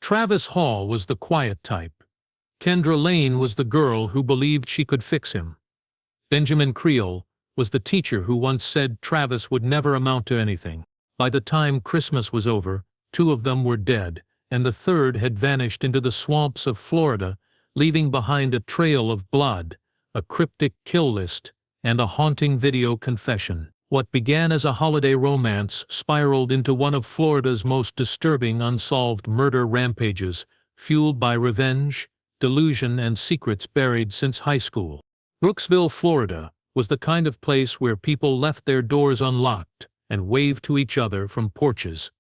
Travis Hall was the quiet type. Kendra Lane was the girl who believed she could fix him. Benjamin Kreel was the teacher who once said Travis would never amount to anything. By the time Christmas was over, two of them were dead, and the third had vanished into the swamps of Florida, leaving behind a trail of blood, a cryptic kill list, and a haunting video confession. What began as a holiday romance spiraled into one of Florida's most disturbing unsolved murder rampages, fueled by revenge, delusion, and secrets buried since high school. Brooksville, Florida, was the kind of place where people left their doors unlocked and waved to each other from porches.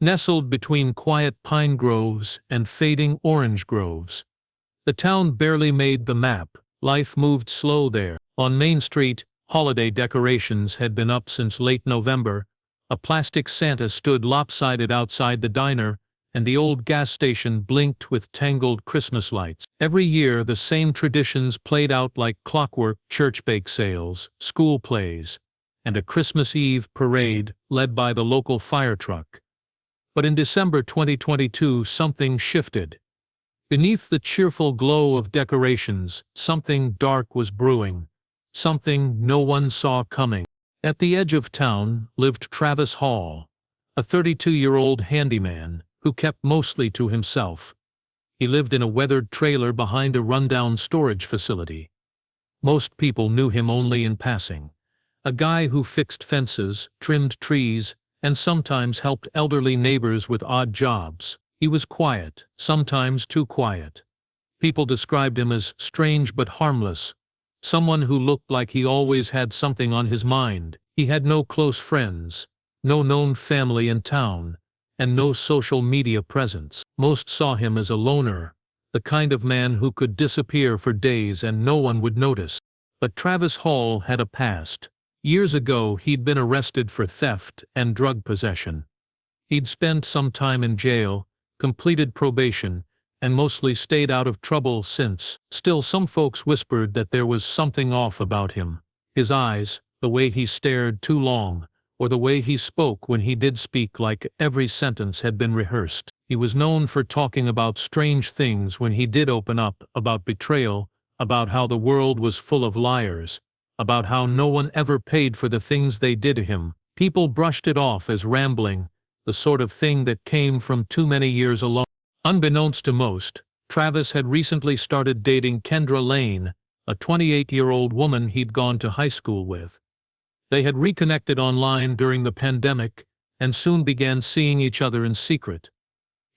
Nestled between quiet pine groves and fading orange groves, the town barely made the map. Life moved slow there. On Main Street, holiday decorations had been up since late November. A plastic Santa stood lopsided outside the diner, and the old gas station blinked with tangled Christmas lights. Every year the same traditions played out like clockwork: church bake sales, school plays, and a Christmas Eve parade led by the local fire truck. But in December 2022 something shifted. Beneath the cheerful glow of decorations, something dark was brewing, something no one saw coming. At the edge of town lived Travis Hall, a 32-year-old handyman who kept mostly to himself. He lived in a weathered trailer behind a rundown storage facility. Most people knew him only in passing. A guy who fixed fences, trimmed trees, and sometimes helped elderly neighbors with odd jobs. He was quiet, sometimes too quiet. People described him as strange but harmless, someone who looked like he always had something on his mind. He had no close friends, no known family in town, and no social media presence. Most saw him as a loner, the kind of man who could disappear for days and no one would notice. But Travis Hall had a past. Years ago he'd been arrested for theft and drug possession. He'd spent some time in jail, completed probation, and mostly stayed out of trouble since. Still, some folks whispered that there was something off about him. His eyes, the way he stared too long, or the way he spoke when he did speak, like every sentence had been rehearsed. He was known for talking about strange things when he did open up, about betrayal, about how the world was full of liars, about how no one ever paid for the things they did to him. People brushed it off as rambling, the sort of thing that came from too many years alone. Unbeknownst to most, Travis had recently started dating Kendra Lane, a 28-year-old woman he'd gone to high school with. They had reconnected online during the pandemic and soon began seeing each other in secret.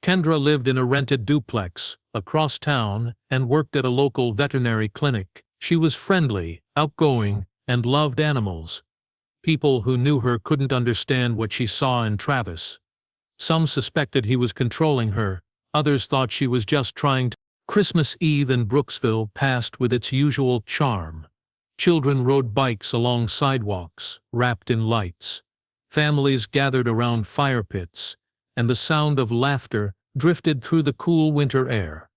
Kendra lived in a rented duplex across town and worked at a local veterinary clinic. She was friendly, outgoing, and loved animals. People who knew her couldn't understand what she saw in Travis. Some suspected he was controlling her, others thought she was just trying to. Christmas Eve in Brooksville passed with its usual charm. Children rode bikes along sidewalks, wrapped in lights. Families gathered around fire pits, and the sound of laughter drifted through the cool winter air.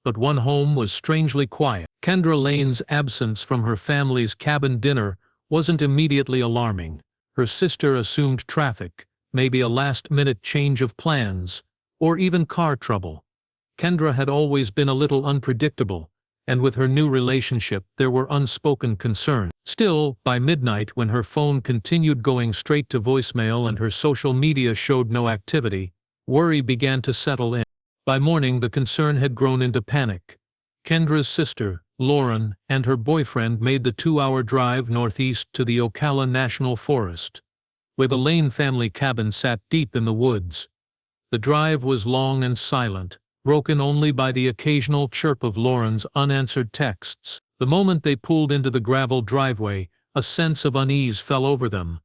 But one home was strangely quiet. Kendra Lane's absence from her family's cabin dinner wasn't immediately alarming. Her sister assumed traffic, maybe a last-minute change of plans, or even car trouble. Kendra had always been a little unpredictable, and with her new relationship there were unspoken concerns. Still, by midnight, when her phone continued going straight to voicemail and her social media showed no activity, worry began to settle in. By morning the concern had grown into panic. Kendra's sister, Lauren, and her boyfriend made the 2-hour drive northeast to the Ocala National Forest, where the Lane family cabin sat deep in the woods. The drive was long and silent, broken only by the occasional chirp of Lauren's unanswered texts. The moment they pulled into the gravel driveway, a sense of unease fell over them.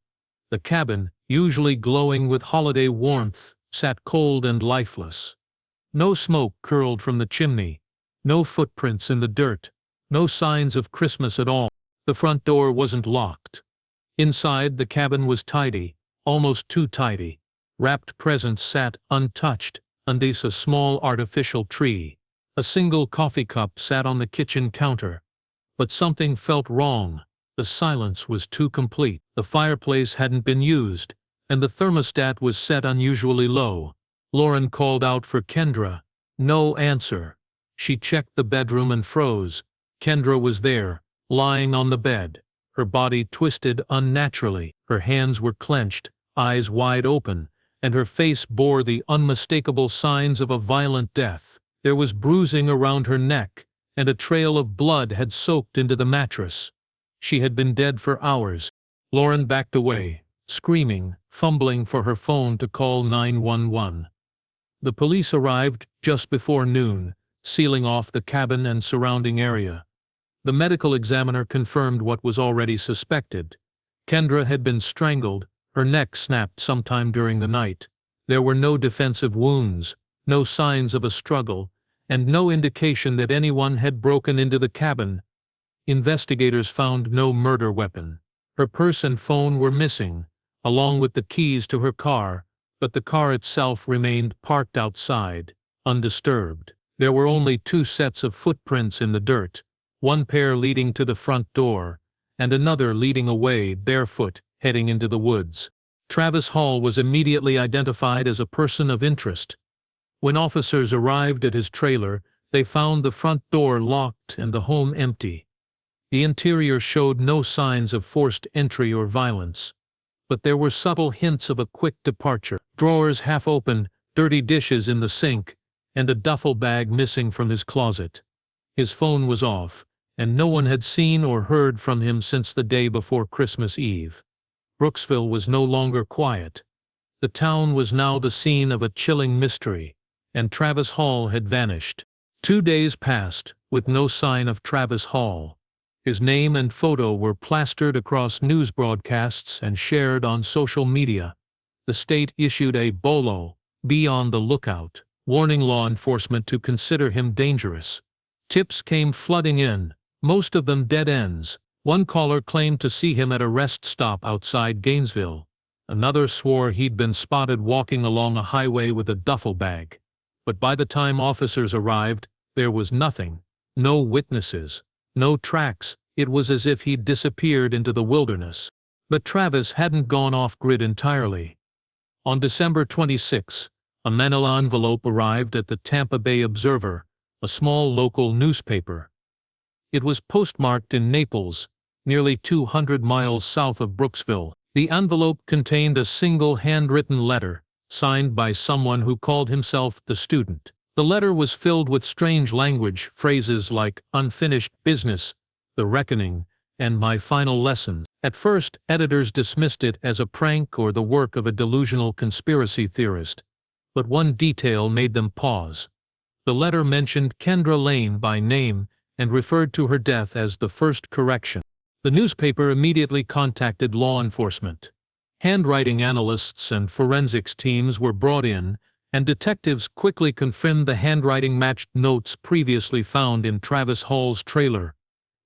The cabin, usually glowing with holiday warmth, sat cold and lifeless. No smoke curled from the chimney, no footprints in the dirt, no signs of Christmas at all. The front door wasn't locked. Inside, the cabin was tidy, almost too tidy. Wrapped presents sat untouched underneath a small artificial tree. A single coffee cup sat on the kitchen counter. But something felt wrong. The silence was too complete. The fireplace hadn't been used, and the thermostat was set unusually low. Lauren called out for Kendra. No answer. She checked the bedroom and froze. Kendra was there, lying on the bed, her body twisted unnaturally. Her hands were clenched, eyes wide open, and her face bore the unmistakable signs of a violent death. There was bruising around her neck, and a trail of blood had soaked into the mattress. She had been dead for hours. Lauren backed away, screaming, fumbling for her phone to call 911. The police arrived just before noon, sealing off the cabin and surrounding area. The medical examiner confirmed what was already suspected. Kendra had been strangled, her neck snapped sometime during the night. There were no defensive wounds, no signs of a struggle, and no indication that anyone had broken into the cabin. Investigators found no murder weapon. Her purse and phone were missing, along with the keys to her car, but the car itself remained parked outside, undisturbed. There were only 2 sets of footprints in the dirt, one pair leading to the front door, and another leading away barefoot, heading into the woods. Travis Hall was immediately identified as a person of interest. When officers arrived at his trailer, they found the front door locked and the home empty. The interior showed no signs of forced entry or violence, but there were subtle hints of a quick departure. Drawers half open, dirty dishes in the sink, and a duffel bag missing from his closet. His phone was off, and no one had seen or heard from him since the day before Christmas Eve. Brooksville was no longer quiet. The town was now the scene of a chilling mystery, and Travis Hall had vanished. 2 days passed, with no sign of Travis Hall. His name and photo were plastered across news broadcasts and shared on social media. The state issued a BOLO, be on the lookout, warning law enforcement to consider him dangerous. Tips came flooding in, most of them dead ends. One caller claimed to see him at a rest stop outside Gainesville. Another swore he'd been spotted walking along a highway with a duffel bag. But by the time officers arrived, there was nothing. No witnesses. No tracks. It was as if he'd disappeared into the wilderness. But Travis hadn't gone off-grid entirely. On December 26, a manila envelope arrived at the Tampa Bay Observer, a small local newspaper. It was postmarked in Naples, nearly 200 miles south of Brooksville. The envelope contained a single handwritten letter, signed by someone who called himself the student. The letter was filled with strange language, phrases like unfinished business, the reckoning, and my final lesson. At first, editors dismissed it as a prank or the work of a delusional conspiracy theorist. But one detail made them pause. The letter mentioned Kendra Lane by name and referred to her death as the first correction. The newspaper immediately contacted law enforcement. Handwriting analysts and forensics teams were brought in, and detectives quickly confirmed the handwriting matched notes previously found in Travis Hall's trailer.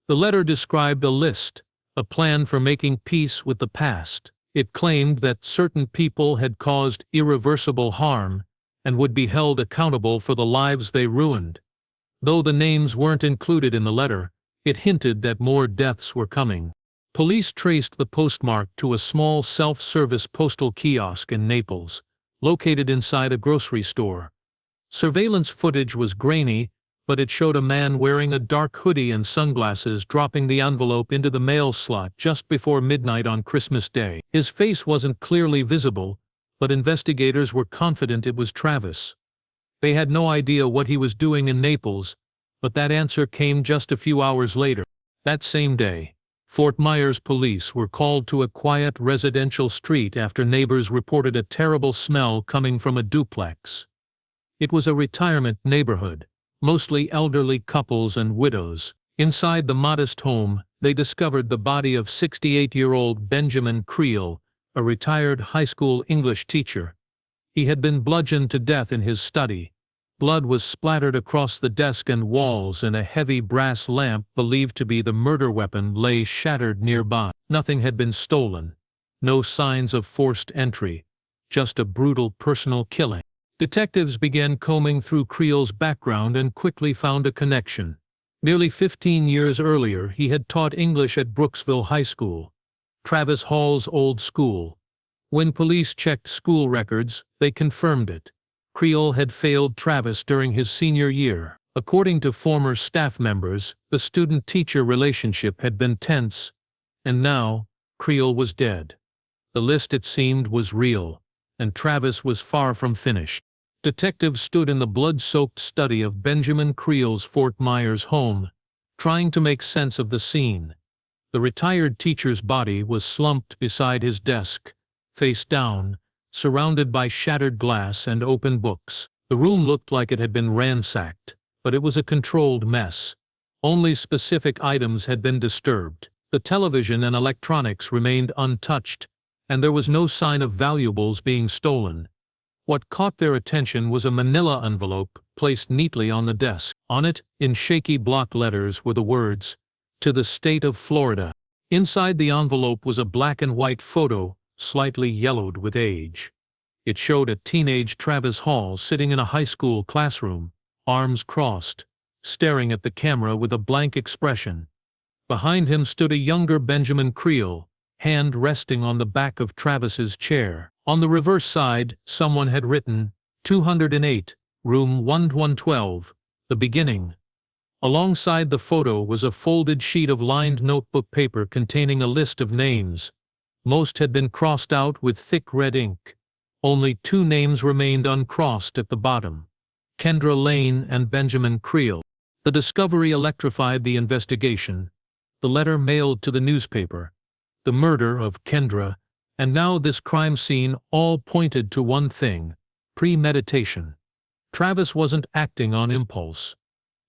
The letter described a list, a plan for making peace with the past. It claimed that certain people had caused irreversible harm and would be held accountable for the lives they ruined. Though the names weren't included in the letter, it hinted that more deaths were coming. Police traced the postmark to a small self-service postal kiosk in Naples, located inside a grocery store. Surveillance footage was grainy, but it showed a man wearing a dark hoodie and sunglasses dropping the envelope into the mail slot just before midnight on Christmas Day. His face wasn't clearly visible, but investigators were confident it was Travis. They had no idea what he was doing in Naples, but that answer came just a few hours later. That same day, Fort Myers police were called to a quiet residential street after neighbors reported a terrible smell coming from a duplex. It was a retirement neighborhood, mostly elderly couples and widows. Inside the modest home, they discovered the body of 68-year-old Benjamin Kreel, a retired high school English teacher. He had been bludgeoned to death in his study. Blood was splattered across the desk and walls, and a heavy brass lamp believed to be the murder weapon lay shattered nearby. Nothing had been stolen. No signs of forced entry. Just a brutal personal killing. Detectives began combing through Kreel's background and quickly found a connection. Nearly 15 years earlier, he had taught English at Brooksville High School, Travis Hall's old school. When police checked school records, they confirmed it. Kreel had failed Travis during his senior year. According to former staff members, the student-teacher relationship had been tense, and now, Kreel was dead. The list, it seemed, was real, and Travis was far from finished. Detectives stood in the blood-soaked study of Benjamin Kreel's Fort Myers home, trying to make sense of the scene. The retired teacher's body was slumped beside his desk, face down, surrounded by shattered glass and open books. The room looked like it had been ransacked, but it was a controlled mess. Only specific items had been disturbed. The television and electronics remained untouched, and there was no sign of valuables being stolen. What caught their attention was a manila envelope placed neatly on the desk. On it, in shaky block letters, were the words, "To the state of Florida." Inside the envelope was a black and white photo, slightly yellowed with age. It showed a teenage Travis Hall sitting in a high school classroom, arms crossed, staring at the camera with a blank expression. Behind him stood a younger Benjamin Kreel, hand resting on the back of Travis's chair. On the reverse side, someone had written, 208, room 1112, the beginning. Alongside the photo was a folded sheet of lined notebook paper containing a list of names. Most had been crossed out with thick red ink. Only 2 names remained uncrossed at the bottom: Kendra Lane and Benjamin Kreel. The discovery electrified the investigation. The letter mailed to the newspaper, the murder of Kendra, and now this crime scene, all pointed to one thing: premeditation. Travis wasn't acting on impulse.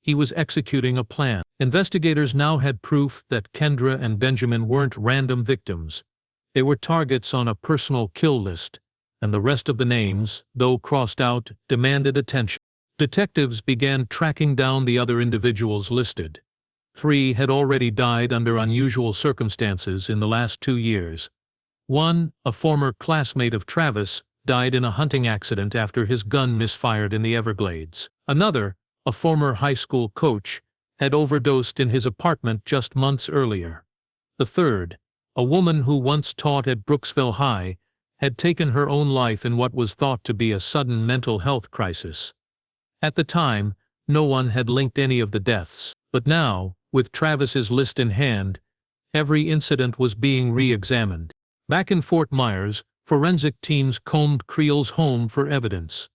He was executing a plan. Investigators now had proof that Kendra and Benjamin weren't random victims. They were targets on a personal kill list, and the rest of the names, though crossed out, demanded attention. Detectives began tracking down the other individuals listed. 3 had already died under unusual circumstances in the last 2 years. One, a former classmate of Travis, died in a hunting accident after his gun misfired in the Everglades. Another, a former high school coach, had overdosed in his apartment just months earlier. The third, a woman who once taught at Brooksville High, had taken her own life in what was thought to be a sudden mental health crisis. At the time, no one had linked any of the deaths, but now, with Travis's list in hand, every incident was being re-examined. Back in Fort Myers, forensic teams combed Kreel's home for evidence.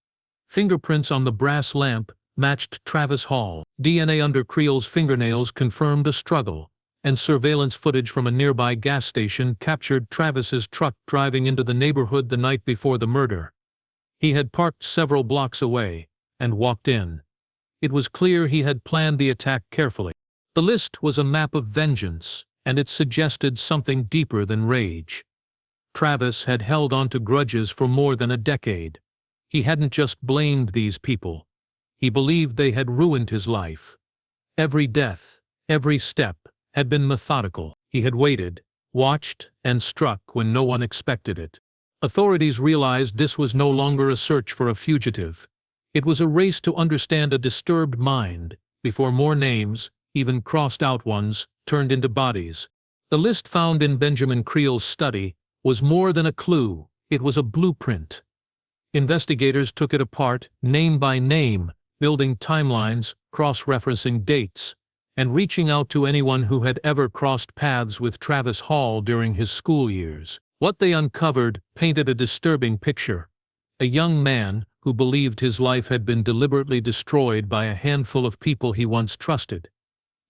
Fingerprints on the brass lamp matched Travis Hall. DNA under Kreel's fingernails confirmed a struggle, and surveillance footage from a nearby gas station captured Travis's truck driving into the neighborhood the night before the murder. He had parked several blocks away and walked in. It was clear he had planned the attack carefully. The list was a map of vengeance, and it suggested something deeper than rage. Travis had held on to grudges for more than a decade. He hadn't just blamed these people. He believed they had ruined his life. Every death, every step, had been methodical. He had waited, watched, and struck when no one expected it. Authorities realized this was no longer a search for a fugitive. It was a race to understand a disturbed mind, before more names, even crossed-out ones, turned into bodies. The list found in Benjamin Kreel's study was more than a clue, it was a blueprint. Investigators took it apart, name by name, building timelines, cross-referencing dates, and reaching out to anyone who had ever crossed paths with Travis Hall during his school years. What they uncovered painted a disturbing picture. A young man who believed his life had been deliberately destroyed by a handful of people he once trusted.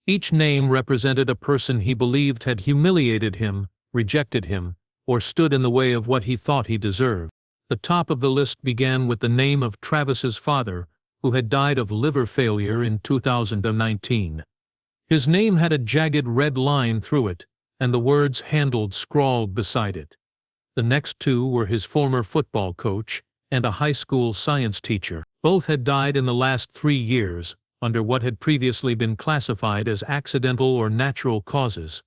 Each name represented a person he believed had humiliated him, rejected him, or stood in the way of what he thought he deserved. The top of the list began with the name of Travis's father, who had died of liver failure in 2019. His name had a jagged red line through it, and the words "handled" scrawled beside it. The next 2 were his former football coach and a high school science teacher. Both had died in the last 3 years, under what had previously been classified as accidental or natural causes.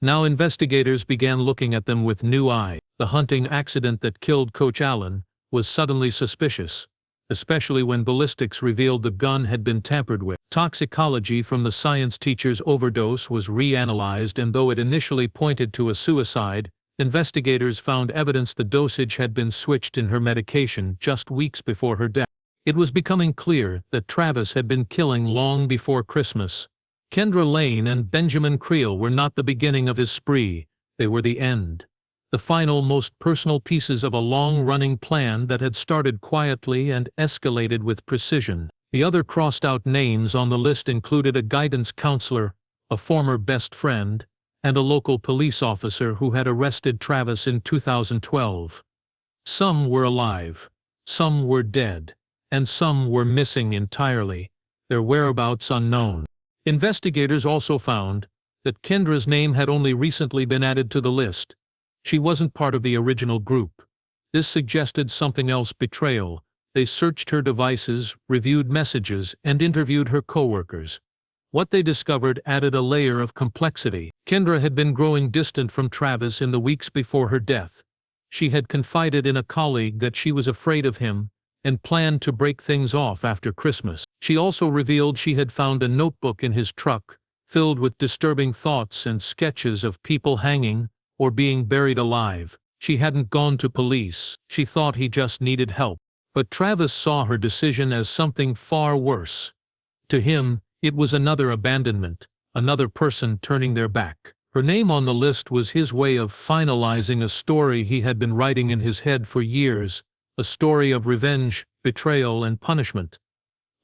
Now investigators began looking at them with new eyes. The hunting accident that killed Coach Allen was suddenly suspicious, especially when ballistics revealed the gun had been tampered with. Toxicology from the science teacher's overdose was reanalyzed, and though it initially pointed to a suicide, investigators found evidence the dosage had been switched in her medication just weeks before her death. It was becoming clear that Travis had been killing long before Christmas. Kendra Lane and Benjamin Kreel were not the beginning of his spree, they were the end. The final, most personal pieces of a long-running plan that had started quietly and escalated with precision. The other crossed-out names on the list included a guidance counselor, a former best friend, and a local police officer who had arrested Travis in 2012. Some were alive, some were dead, and some were missing entirely, their whereabouts unknown. Investigators also found that Kendra's name had only recently been added to the list. She wasn't part of the original group. This suggested something else: betrayal. They searched her devices, reviewed messages, and interviewed her coworkers. What they discovered added a layer of complexity. Kendra had been growing distant from Travis in the weeks before her death. She had confided in a colleague that she was afraid of him and planned to break things off after Christmas. She also revealed she had found a notebook in his truck, filled with disturbing thoughts and sketches of people hanging or being buried alive. She hadn't gone to police. She thought he just needed help. But Travis saw her decision as something far worse. To him, it was another abandonment, another person turning their back. Her name on the list was his way of finalizing a story he had been writing in his head for years, a story of revenge, betrayal, and punishment.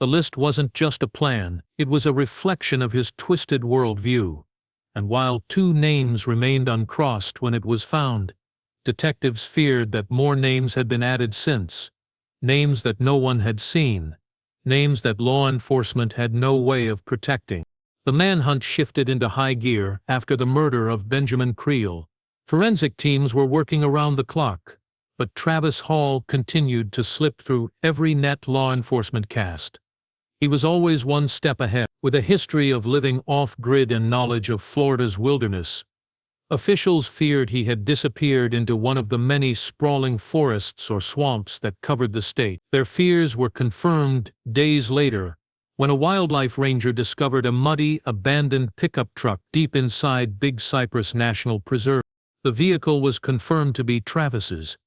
The list wasn't just a plan, it was a reflection of his twisted worldview. And while 2 names remained uncrossed when it was found, detectives feared that more names had been added since. Names that no one had seen. Names that law enforcement had no way of protecting. The manhunt shifted into high gear after the murder of Benjamin Kreel. Forensic teams were working around the clock, but Travis Hall continued to slip through every net law enforcement cast. He was always one step ahead. With a history of living off-grid and knowledge of Florida's wilderness, officials feared he had disappeared into one of the many sprawling forests or swamps that covered the state. Their fears were confirmed days later when a wildlife ranger discovered a muddy, abandoned pickup truck deep inside Big Cypress National Preserve. The vehicle was confirmed to be Travis's.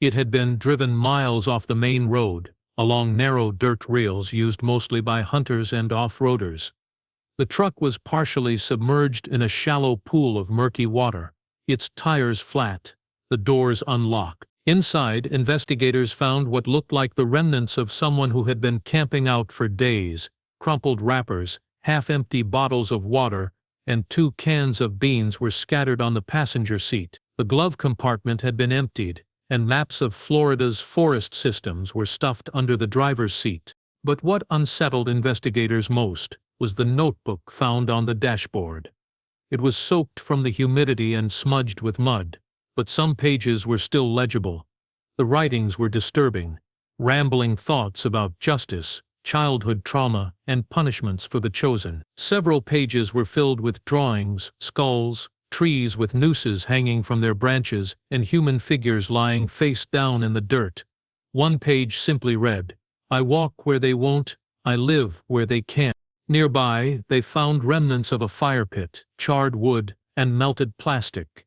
It had been driven miles off the main road, along narrow dirt rails used mostly by hunters and off-roaders. The truck was partially submerged in a shallow pool of murky water, its tires flat, the doors unlocked. Inside, investigators found what looked like the remnants of someone who had been camping out for days: crumpled wrappers, half-empty bottles of water, and 2 cans of beans were scattered on the passenger seat. The glove compartment had been emptied, and maps of Florida's forest systems were stuffed under the driver's seat. But what unsettled investigators most was the notebook found on the dashboard. It was soaked from the humidity and smudged with mud, but some pages were still legible. The writings were disturbing, rambling thoughts about justice, childhood trauma, and punishments for the chosen. Several pages were filled with drawings, skulls, trees with nooses hanging from their branches, and human figures lying face down in the dirt. One page simply read, "I walk where they won't, I live where they can't." Nearby, they found remnants of a fire pit, charred wood, and melted plastic.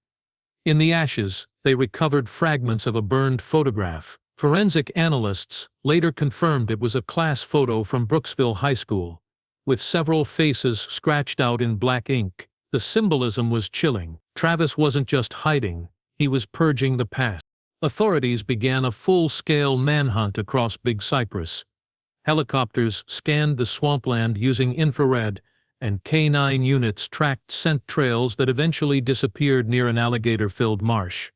In the ashes, they recovered fragments of a burned photograph. Forensic analysts later confirmed it was a class photo from Brooksville High School, with several faces scratched out in black ink. The symbolism was chilling. Travis wasn't just hiding, he was purging the past. Authorities began a full-scale manhunt across Big Cypress. Helicopters scanned the swampland using infrared, and K-9 units tracked scent trails that eventually disappeared near an alligator-filled marsh.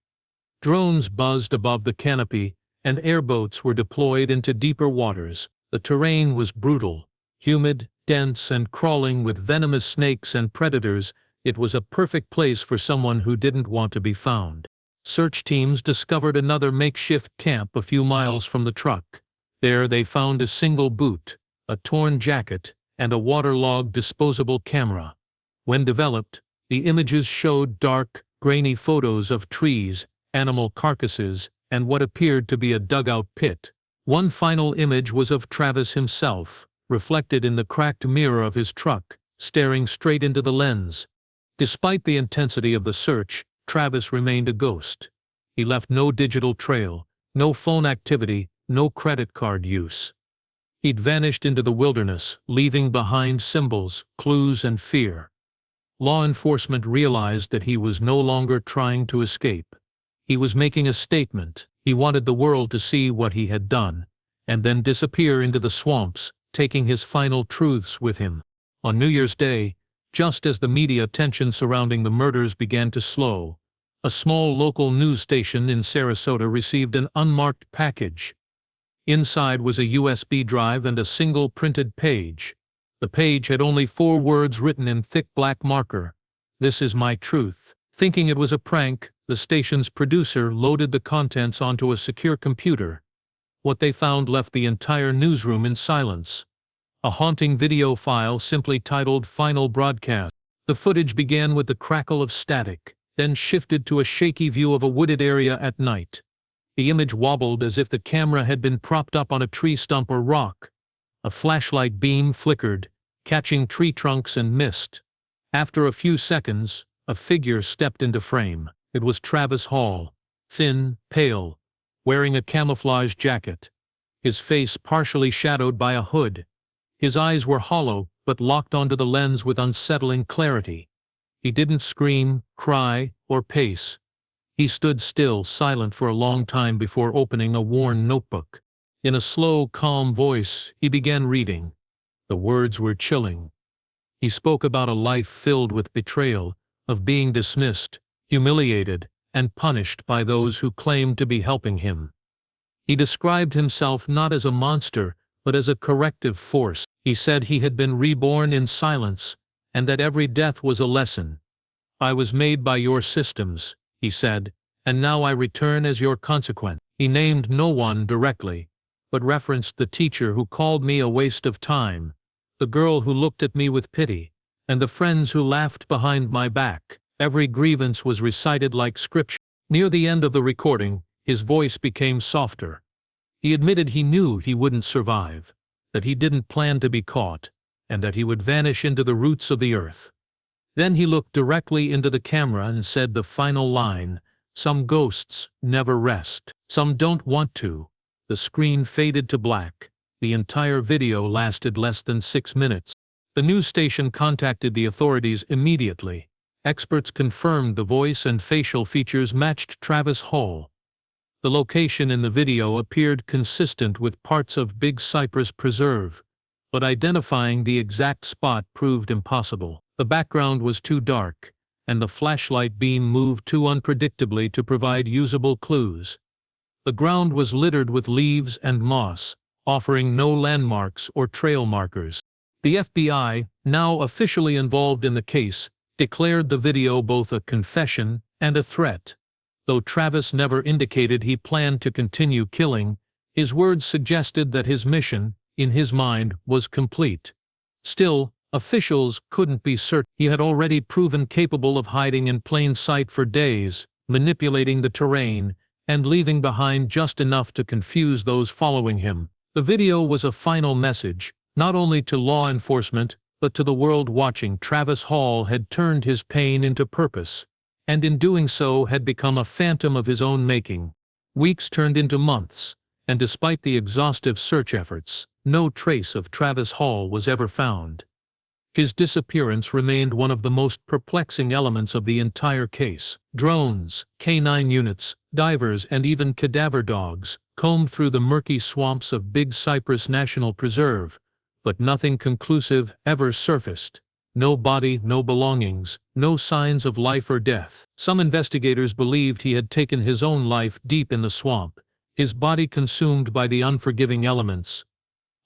Drones buzzed above the canopy, and airboats were deployed into deeper waters. The terrain was brutal, humid, dense, and crawling with venomous snakes and predators. It was a perfect place for someone who didn't want to be found. Search teams discovered another makeshift camp a few miles from the truck. There they found a single boot, a torn jacket, and a waterlogged disposable camera. When developed, the images showed dark, grainy photos of trees, animal carcasses, and what appeared to be a dugout pit. One final image was of Travis himself, reflected in the cracked mirror of his truck, staring straight into the lens. Despite the intensity of the search, Travis remained a ghost. He left no digital trail, no phone activity, no credit card use. He'd vanished into the wilderness, leaving behind symbols, clues, and fear. Law enforcement realized that he was no longer trying to escape. He was making a statement. He wanted the world to see what he had done, and then disappear into the swamps, taking his final truths with him. On New Year's Day, just as the media attention surrounding the murders began to slow, a small local news station in Sarasota received an unmarked package. Inside was a USB drive and a single printed page. The page had only 4 words written in thick black marker: "This is my truth." Thinking it was a prank, the station's producer loaded the contents onto a secure computer. What they found left the entire newsroom in silence. A haunting video file simply titled "Final Broadcast." The footage began with the crackle of static, then shifted to a shaky view of a wooded area at night. The image wobbled as if the camera had been propped up on a tree stump or rock. A flashlight beam flickered, catching tree trunks and mist. After a few seconds, a figure stepped into frame. It was Travis Hall, thin, pale, wearing a camouflage jacket, his face partially shadowed by a hood. His eyes were hollow, but locked onto the lens with unsettling clarity. He didn't scream, cry, or pace. He stood still, silent for a long time before opening a worn notebook. In a slow, calm voice, he began reading. The words were chilling. He spoke about a life filled with betrayal, of being dismissed, humiliated, and punished by those who claimed to be helping him. He described himself not as a monster, but as a corrective force. He said he had been reborn in silence, and that every death was a lesson. "I was made by your systems," he said, "and now I return as your consequence." He named no one directly, but referenced the teacher who called me a waste of time, the girl who looked at me with pity, and the friends who laughed behind my back. Every grievance was recited like scripture. Near the end of the recording, his voice became softer. He admitted he knew he wouldn't survive, that he didn't plan to be caught, and that he would vanish into the roots of the earth. Then he looked directly into the camera and said the final line, "Some ghosts never rest. Some don't want to." The screen faded to black. The entire video lasted less than 6 minutes. The news station contacted the authorities immediately. Experts confirmed the voice and facial features matched Travis Hall. The location in the video appeared consistent with parts of Big Cypress Preserve, but identifying the exact spot proved impossible. The background was too dark, and the flashlight beam moved too unpredictably to provide usable clues. The ground was littered with leaves and moss, offering no landmarks or trail markers. The FBI, now officially involved in the case, declared the video both a confession and a threat. Though Travis never indicated he planned to continue killing, his words suggested that his mission, in his mind, was complete. Still, officials couldn't be certain. He had already proven capable of hiding in plain sight for days, manipulating the terrain, and leaving behind just enough to confuse those following him. The video was a final message, not only to law enforcement, but to the world watching. Travis Hall had turned his pain into purpose, and in doing so had become a phantom of his own making. Weeks turned into months, and despite the exhaustive search efforts, no trace of Travis Hall was ever found. His disappearance remained one of the most perplexing elements of the entire case. Drones, canine units, divers, and even cadaver dogs combed through the murky swamps of Big Cypress National Preserve, but nothing conclusive ever surfaced. No body, no belongings, no signs of life or death. Some investigators believed he had taken his own life deep in the swamp, his body consumed by the unforgiving elements.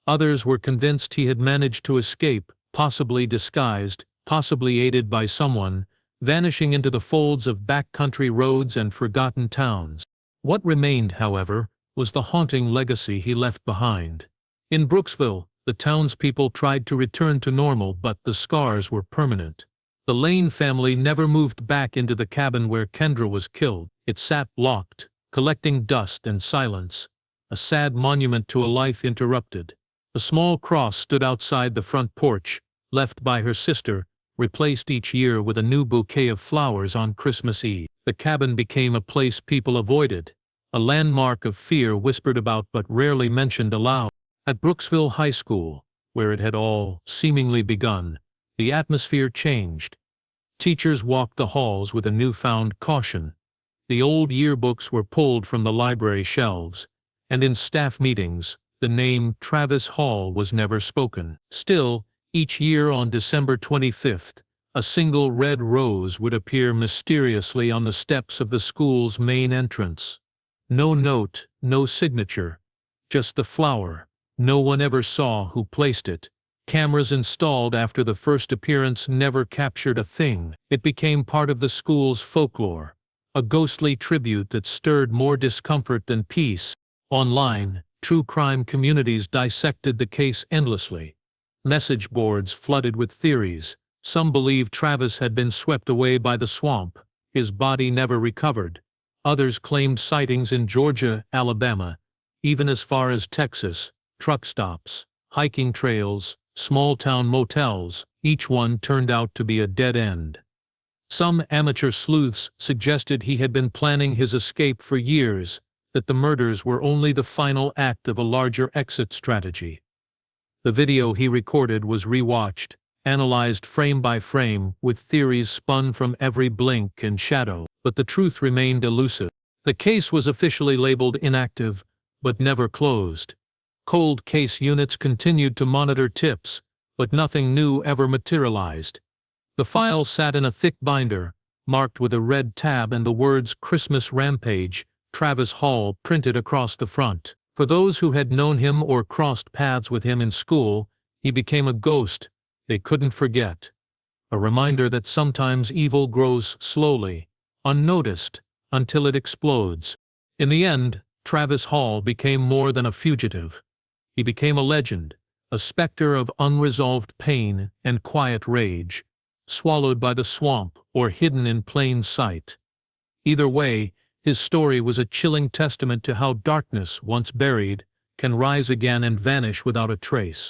Others were convinced he had managed to escape, possibly disguised, possibly aided by someone, vanishing into the folds of backcountry roads and forgotten towns. What remained, however, was the haunting legacy he left behind. In Brooksville, the townspeople tried to return to normal, but the scars were permanent. The Lane family never moved back into the cabin where Kendra was killed. It sat locked, collecting dust and silence, a sad monument to a life interrupted. A small cross stood outside the front porch, left by her sister, replaced each year with a new bouquet of flowers on Christmas Eve. The cabin became a place people avoided, a landmark of fear whispered about but rarely mentioned aloud. At Brooksville High School, where it had all seemingly begun, the atmosphere changed. Teachers walked the halls with a newfound caution. The old yearbooks were pulled from the library shelves, and in staff meetings, the name Travis Hall was never spoken. Still, each year on December 25th, a single red rose would appear mysteriously on the steps of the school's main entrance. No note, no signature, just the flower. No one ever saw who placed it. Cameras installed after the first appearance never captured a thing. It became part of the school's folklore, a ghostly tribute that stirred more discomfort than peace. Online, true crime communities dissected the case endlessly. Message boards flooded with theories. Some believed Travis had been swept away by the swamp, his body never recovered. Others claimed sightings in Georgia, Alabama, even as far as Texas. Truck stops, hiking trails, small-town motels, each one turned out to be a dead end. Some amateur sleuths suggested he had been planning his escape for years, that the murders were only the final act of a larger exit strategy. The video he recorded was rewatched, analyzed frame by frame, with theories spun from every blink and shadow, but the truth remained elusive. The case was officially labeled inactive, but never closed. Cold case units continued to monitor tips, but nothing new ever materialized. The file sat in a thick binder, marked with a red tab and the words "Christmas Rampage, Travis Hall" printed across the front. For those who had known him or crossed paths with him in school, he became a ghost they couldn't forget. A reminder that sometimes evil grows slowly, unnoticed, until it explodes. In the end, Travis Hall became more than a fugitive. He became a legend, a specter of unresolved pain and quiet rage, swallowed by the swamp or hidden in plain sight. Either way, his story was a chilling testament to how darkness, once buried, can rise again and vanish without a trace.